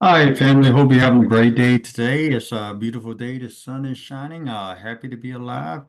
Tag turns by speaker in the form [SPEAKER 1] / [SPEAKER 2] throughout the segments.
[SPEAKER 1] Hi, family. Hope you're having a great day today. It's a beautiful day. The sun is shining. Happy to be alive.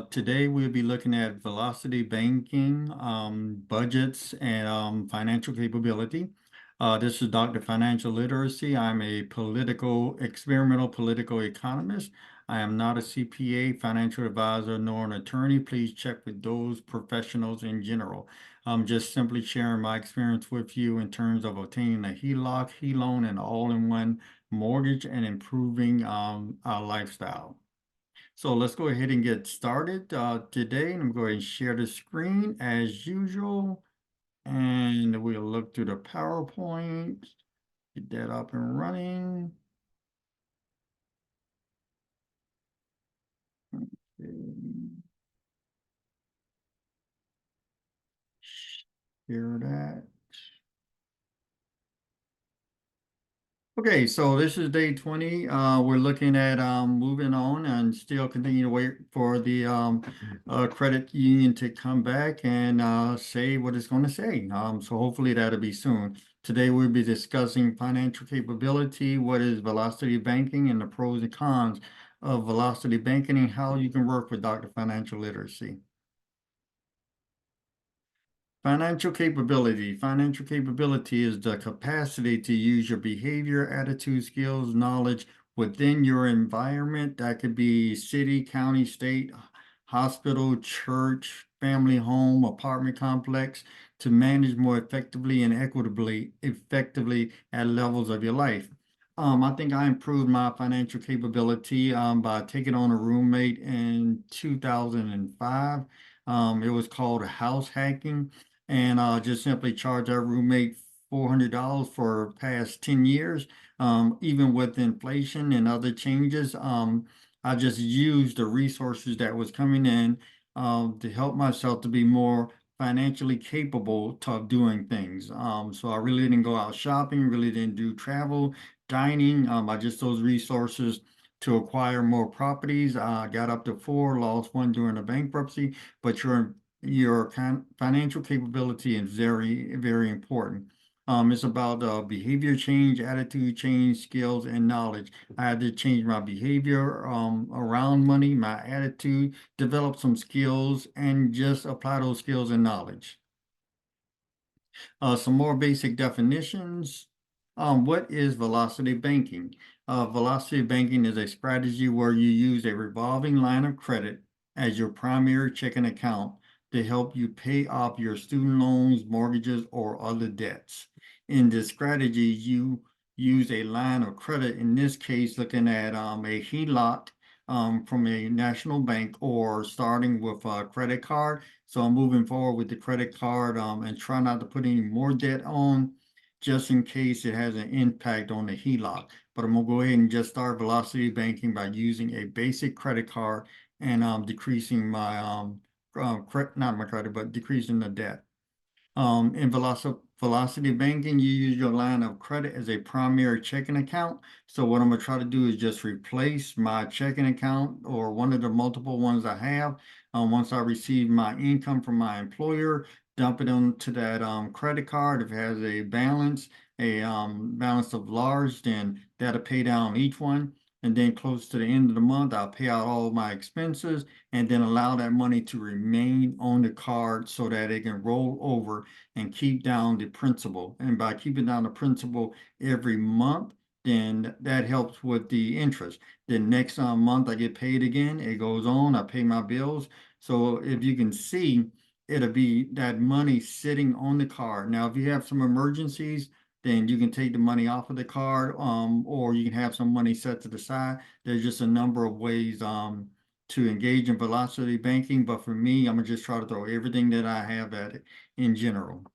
[SPEAKER 1] Today we'll be looking at velocity banking, budgets, and financial capability. This is Dr. Financial Literacy. I'm a experimental political economist. I am not a CPA, financial advisor, nor an attorney. Please check with those professionals in general. I'm just simply sharing my experience with you in terms of obtaining a HELOC, HELOAN, and all-in-one mortgage and improving our lifestyle. So let's go ahead and get started today. I'm going to share the screen as usual, and we'll look through the PowerPoint, get that up and running. Okay. Share that. Okay, so this is day 20. We're looking at moving on and still continue to wait for the credit union to come back and say what it's going to say. So hopefully that'll be soon. Today we'll be discussing financial capability, what is velocity banking, and the pros and cons of velocity banking, and how you can work with Dr. Financial Literacy. Financial capability. Financial capability is the capacity to use your behavior, attitude, skills, knowledge within your environment. That could be city, county, state, hospital, church, family home, apartment complex to manage more effectively and effectively at levels of your life. I think I improved my financial capability by taking on a roommate in 2005. It was called house hacking, and just simply charge our roommate $400 for past 10 years. Even with inflation and other changes, I just used the resources that was coming in to help myself to be more financially capable of doing things. So I really didn't go out shopping, really didn't do travel, dining. I just those resources to acquire more properties. I got up to four, lost one during a bankruptcy, but your financial capability is very, very important. It's about behavior change, attitude change, skills, and knowledge. I had to change my behavior around money, my attitude, develop some skills, and just apply those skills and knowledge. Some more basic definitions. What is velocity banking? Velocity banking is a strategy where you use a revolving line of credit as your primary checking account to help you pay off your student loans, mortgages, or other debts. In this strategy, you use a line of credit, in this case, looking at a HELOC from a national bank or starting with a credit card. So I'm moving forward with the credit card and try not to put any more debt on just in case it has an impact on the HELOC. But I'm gonna go ahead and just start velocity banking by using a basic credit card and decreasing my not my credit, but decreasing the debt. In velocity banking, you use your line of credit as a primary checking account. So what I'm gonna try to do is just replace my checking account or one of the multiple ones I have. Once I receive my income from my employer, dump it onto that credit card. If it has a balance of large, then that'll pay down each one. And then close to the end of the month, I'll pay out all my expenses and then allow that money to remain on the card so that it can roll over and keep down the principal. And by keeping down the principal every month, then that helps with the interest. Then next month I get paid again. It goes on. I pay my bills. So if you can see, it'll be that money sitting on the card. Now, if you have some emergencies, then you can take the money off of the card, or you can have some money set to the side. There's just a number of ways to engage in velocity banking, but for me, I'm gonna just try to throw everything that I have at it in general.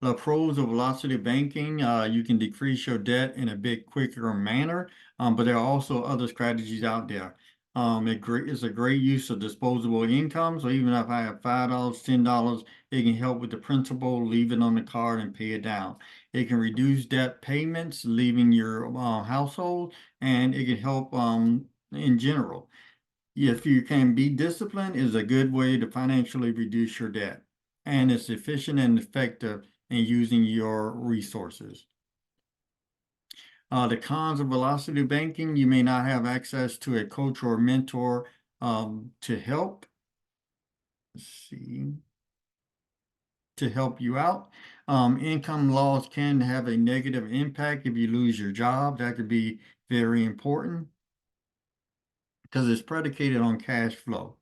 [SPEAKER 1] The pros of velocity banking, you can decrease your debt in a bit quicker manner, but there are also other strategies out there. It's a great use of disposable income. So even if I have $5, $10, it can help with the principal, leave it on the card and pay it down. It can reduce debt payments, leaving your household, and it can help in general. If you can be disciplined, is a good way to financially reduce your debt. and it's efficient and effective in using your resources. The cons of velocity banking: you may not have access to a coach or mentor to help. Let's see, to help you out. Income loss can have a negative impact if you lose your job. That could be very important because it's predicated on cash flow.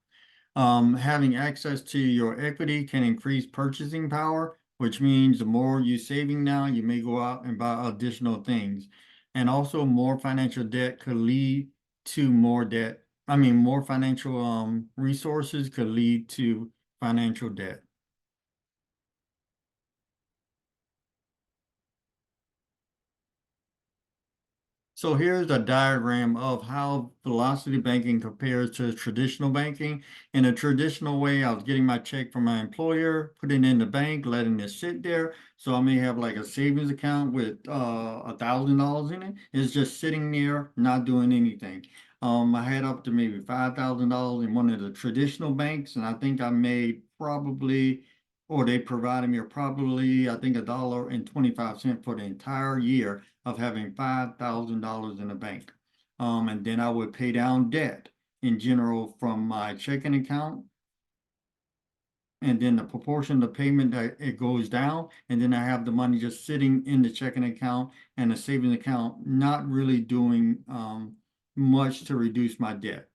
[SPEAKER 1] Having access to your equity can increase purchasing power, which means the more you're saving now, you may go out and buy additional things. And also more financial debt could lead to more debt. I mean, more financial resources could lead to financial debt. So here's a diagram of how velocity banking compares to traditional banking. In a traditional way, I was getting my check from my employer, putting it in the bank, letting it sit there. So I may have like a savings account with $1,000 in it. It's just sitting there, not doing anything. I had up to maybe $5,000 in one of the traditional banks, and I think I made probably, or they provided me probably, I think $1.25 for the entire year of having $5,000 in the bank. And then I would pay down debt in general from my checking account. And then the proportion of the payment that it goes down, and then I have the money just sitting in the checking account and the savings account, not really doing much to reduce my debt.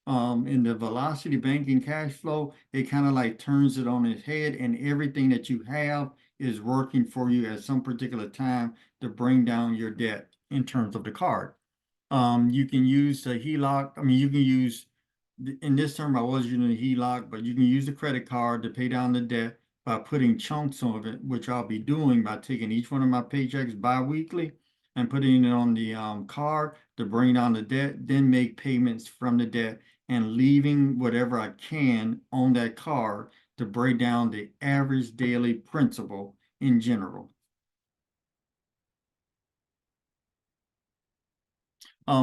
[SPEAKER 1] In the velocity banking cash flow, it kind of like turns it on its head, and everything that you have is working for you at some particular time to bring down your debt in terms of the card. You can use the HELOC. I mean, you can use, in this term, I was using the HELOC, but you can use the credit card to pay down the debt by putting chunks of it, which I'll be doing by taking each one of my paychecks bi-weekly and putting it on the card to bring down the debt, then make payments from the debt and leaving whatever I can on that card to break down the average daily principal in general.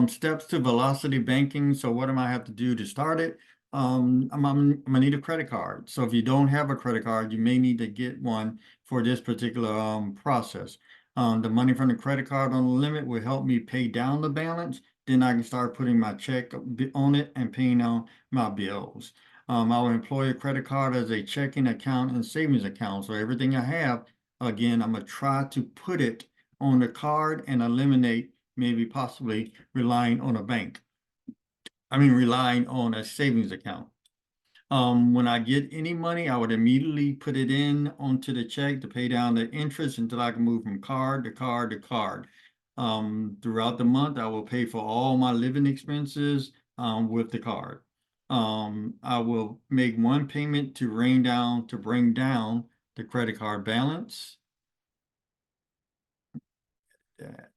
[SPEAKER 1] Steps to velocity banking. So what am I have to do to start it? I'm gonna need a credit card. So if you don't have a credit card, you may need to get one for this particular process. The money from the credit card on the limit will help me pay down the balance. Then I can start putting my check on it and paying on my bills. I will employ a credit card as a checking account and savings account. So everything I have, again, I'm gonna try to put it on the card and eliminate maybe possibly relying on a bank. I mean, relying on a savings account. When I get any money, I would immediately put it in onto the check to pay down the interest until I can move from card to card to card. Throughout the month, I will pay for all my living expenses with the card. I will make one payment to bring down the credit card balance. That.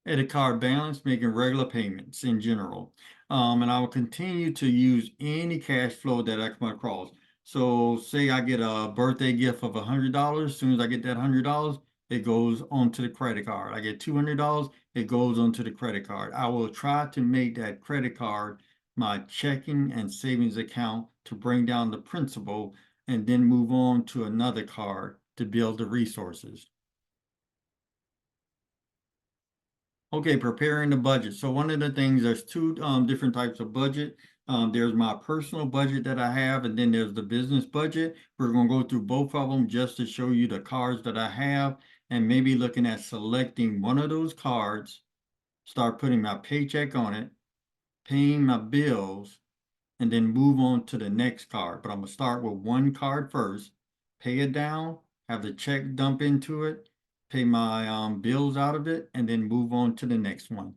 [SPEAKER 1] At a card balance, making regular payments in general. And I will continue to use any cash flow that I come across. So say I get a birthday gift of $100. As soon as I get that $100, it goes onto the credit card. I get $200, it goes onto the credit card. I will try to make that credit card my checking and savings account to bring down the principal and then move on to another card to build the resources. Okay, preparing the budget. So one of the things, there's two different types of budget. There's my personal budget that I have, and then there's the business budget. We're going to go through both of them just to show you the cards that I have, and maybe looking at selecting one of those cards, start putting my paycheck on it, paying my bills, and then move on to the next card. But I'm going to start with one card first, pay it down, have the check dump into it, pay my bills out of it, and then move on to the next one.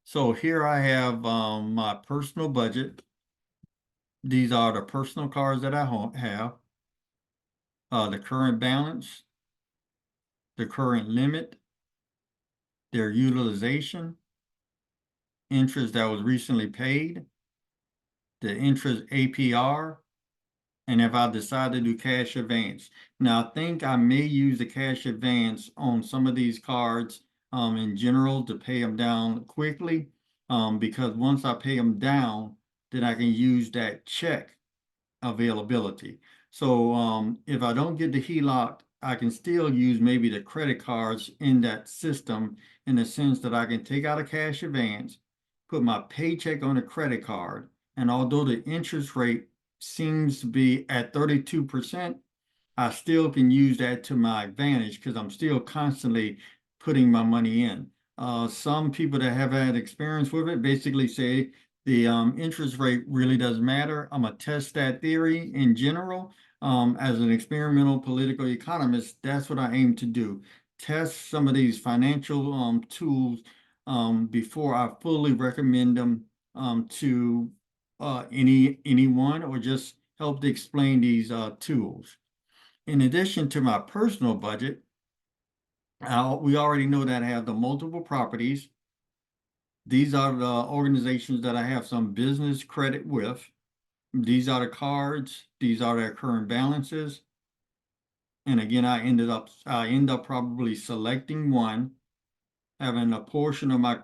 [SPEAKER 1] So here I have my personal budget. These are the personal cards that I have. The current balance, the current limit, their utilization, interest that was recently paid, the interest APR, and if I decide to do cash advance. Now, I think I may use the cash advance on some of these cards in general to pay them down quickly because once I pay them down, then I can use that check availability. So if I don't get the HELOC, I can still use maybe the credit cards in that system in the sense that I can take out a cash advance, put my paycheck on a credit card, and although the interest rate seems to be at 32%, I still can use that to my advantage because I'm still constantly putting my money in. Some people that have had experience with it basically say the interest rate really doesn't matter. I'm gonna test that theory in general. As an experimental political economist, that's what I aim to do. Test some of these financial tools before I fully recommend them to anyone or just help to explain these tools. In addition to my personal budget, we already know that I have the multiple properties. These are the organizations that I have some business credit with. These are the cards. These are their current balances. And again, I end up probably selecting one, having a portion of my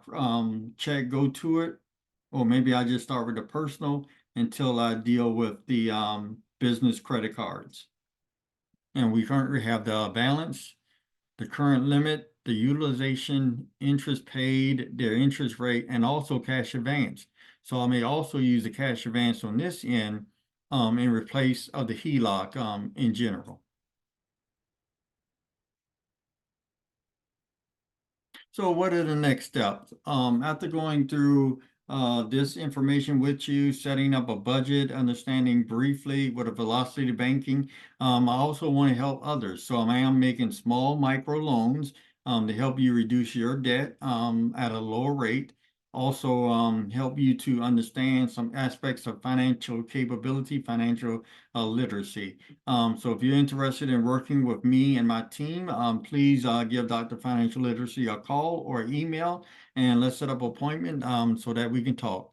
[SPEAKER 1] check go to it, or maybe I just start with the personal until I deal with the business credit cards. And we currently have the balance, the current limit, the utilization, interest paid, their interest rate, and also cash advance. So I may also use the cash advance on this end in replace of the HELOC in general. So what are the next steps? After going through this information with you, setting up a budget, understanding briefly what a velocity banking, I also want to help others. So I am making small micro loans to help you reduce your debt at a lower rate. Also help you to understand some aspects of financial capability, financial literacy. So if you're interested in working with me and my team, please give Dr. Financial Literacy a call or email and let's set up an appointment so that we can talk.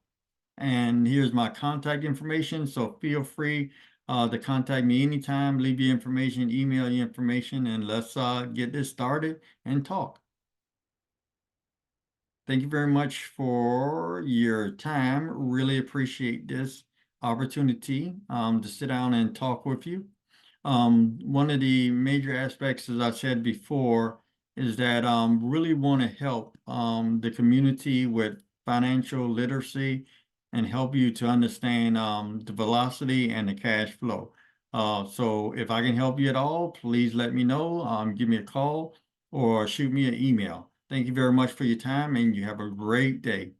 [SPEAKER 1] And here's my contact information. So feel free to contact me anytime, leave your information, email your information, and let's get this started and talk. Thank you very much for your time. Really appreciate this opportunity to sit down and talk with you. One of the major aspects, as I said before, is that really want to help the community with financial literacy and help you to understand the velocity and the cash flow. So if I can help you at all, please let me know. Give me a call or shoot me an email. Thank you very much for your time and you have a great day.